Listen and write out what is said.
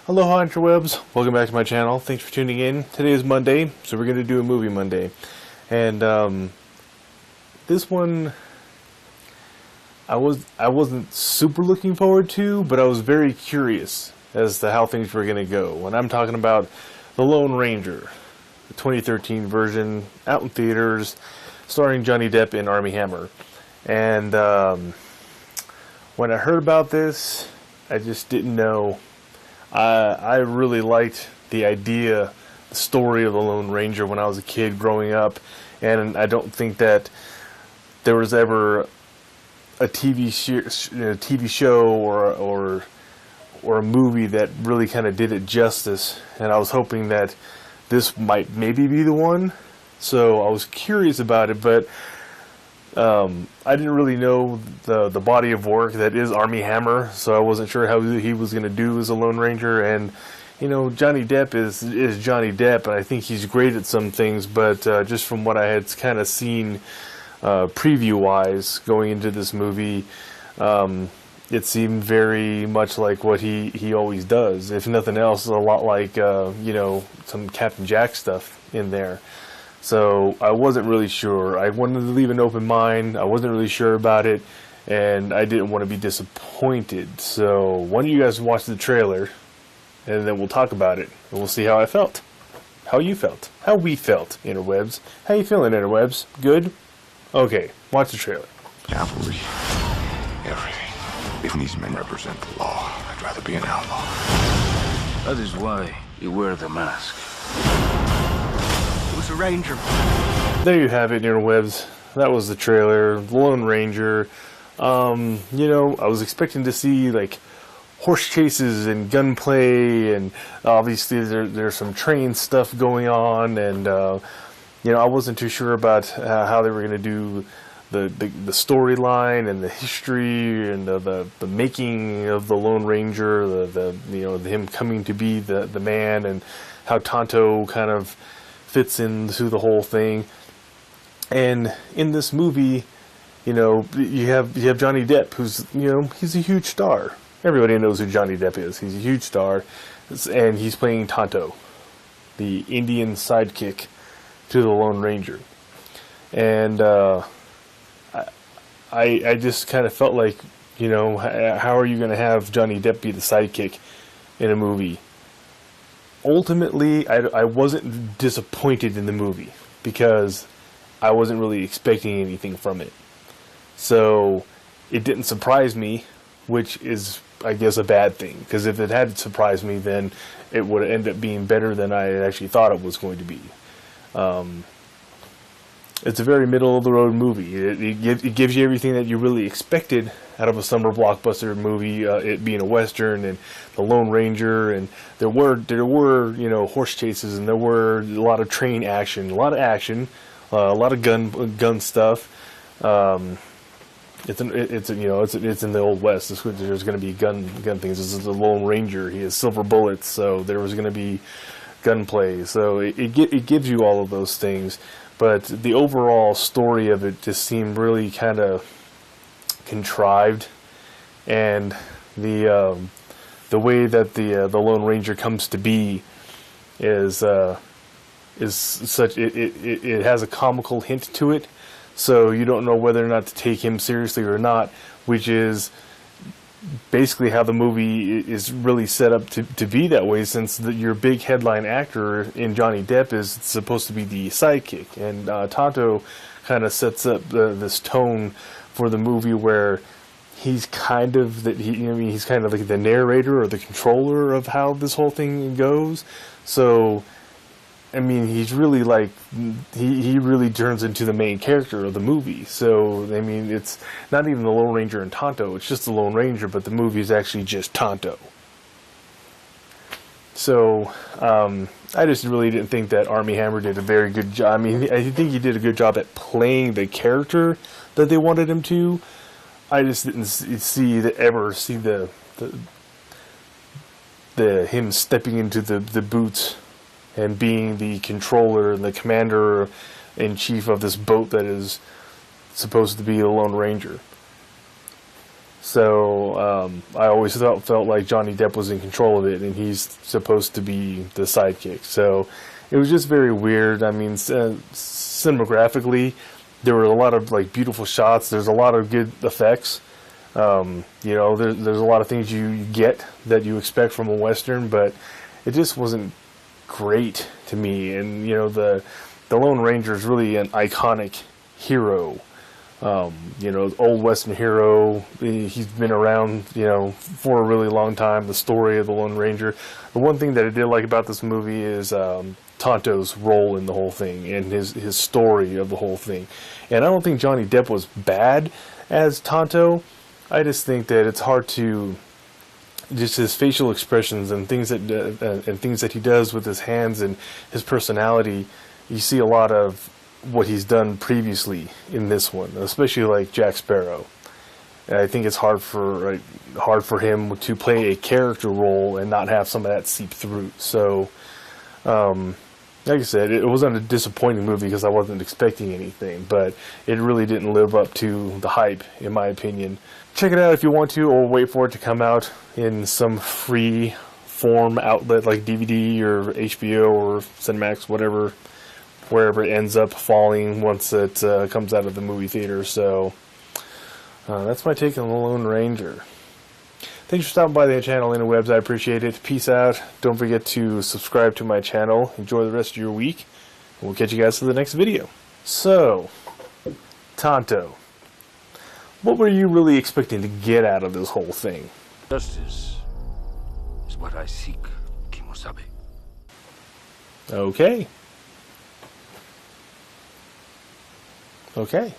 Aloha interwebs, welcome back to my channel. Thanks for tuning in. Today is Monday, so we're going to do a movie Monday. And this one I wasn't super looking forward to, but I was very curious as to how things were going to go. When I'm talking about The Lone Ranger, the 2013 version, out in theaters, starring Johnny Depp and Armie Hammer. And when I heard about this, I just didn't know. I really liked the idea, the story of the Lone Ranger when I was a kid growing up, and I don't think that there was ever a TV show or a movie that really kind of did it justice. And I was hoping that this might maybe be the one. So I was curious about it, but I didn't really know the body of work that is Armie Hammer, so I wasn't sure how he was going to do as a Lone Ranger. And you know, Johnny Depp is Johnny Depp, and I think he's great at some things, but just from what I had kind of seen preview-wise going into this movie, it seemed very much like what he always does. If nothing else, a lot like you know, some Captain Jack stuff in there. So I wasn't really sure. I wanted to leave an open mind. I wasn't really sure about it, and I didn't want to be disappointed. So why don't you guys watch the trailer, and then we'll talk about it, and we'll see how I felt, how you felt, how we felt, interwebs. How you feeling, interwebs? Good? Okay, watch the trailer. Cavalry, everything. If these men represent the law, I'd rather be an outlaw. That is why you wear the mask. A ranger. There you have it, interwebs. That was the trailer, The Lone Ranger. You know, I was expecting to see like horse chases and gunplay, and obviously there's some train stuff going on, and you know, I wasn't too sure about how they were going to do the storyline and the history and the making of the Lone Ranger, the you know, him coming to be the man, and how Tonto kind of fits into the whole thing. And in this movie, you know, you have Johnny Depp, who's, you know, he's a huge star. Everybody knows who Johnny Depp is. He's a huge star, and he's playing Tonto, the Indian sidekick to the Lone Ranger. And I just kind of felt like, you know, how are you going to have Johnny Depp be the sidekick in a movie? Ultimately, I wasn't disappointed in the movie because I wasn't really expecting anything from it. So it didn't surprise me, which is, I guess, a bad thing. Because if it had surprised me, then it would end up being better than I actually thought it was going to be. It's a very middle-of-the-road movie. It gives you everything that you really expected out of a summer blockbuster movie, it being a western and the Lone Ranger, and there were you know, horse chases, and there were a lot of train action, a lot of gun stuff. It's you know, it's in the Old West. There's going to be gun things. This is the Lone Ranger. He has silver bullets, so there was going to be gunplay. So it gives you all of those things. But the overall story of it just seemed really kind of contrived, and the way that the Lone Ranger comes to be is such it has a comical hint to it, so you don't know whether or not to take him seriously or not, which is basically how the movie is really set up to be that way, since your big headline actor in Johnny Depp is supposed to be the sidekick, and Tonto kind of sets up this tone for the movie where he's kind of he's kind of like the narrator or the controller of how this whole thing goes. So I mean, he's really like, he really turns into the main character of the movie. So, I mean, it's not even the Lone Ranger and Tonto, it's just the Lone Ranger, but the movie is actually just Tonto. So, I just really didn't think that Armie Hammer did a very good job. I mean, I think he did a good job at playing the character that they wanted him to. I just didn't see the him stepping into the boots and being the controller and the commander-in-chief of this boat that is supposed to be the Lone Ranger. So I always felt like Johnny Depp was in control of it, and he's supposed to be the sidekick. So it was just very weird. I mean, cinematographically, there were a lot of like beautiful shots. There's a lot of good effects. You know, there's a lot of things you get that you expect from a Western, but it just wasn't great to me. And you know, the Lone Ranger is really an iconic hero. You know, old Western hero. He's been around, you know, for a really long time. The story of the Lone Ranger. The one thing that I did like about this movie is Tonto's role in the whole thing and his story of the whole thing. And I don't think Johnny Depp was bad as Tonto. I just think that it's hard to just his facial expressions and things that he does with his hands and his personality. You see a lot of what he's done previously in this one, especially like Jack Sparrow. And I think it's hard for him to play a character role and not have some of that seep through. So, like I said, it wasn't a disappointing movie because I wasn't expecting anything, but it really didn't live up to the hype, in my opinion. Check it out if you want to, or wait for it to come out in some free form outlet like DVD or HBO or Cinemax, whatever, wherever it ends up falling once it comes out of the movie theater. So that's my take on the Lone Ranger. Thanks for stopping by the channel and the webs. I appreciate it. Peace out. Don't forget to subscribe to my channel. Enjoy the rest of your week. We'll catch you guys to the next video. So, Tonto, what were you really expecting to get out of this whole thing? Justice is what I seek, Kimosabe. Okay. Okay.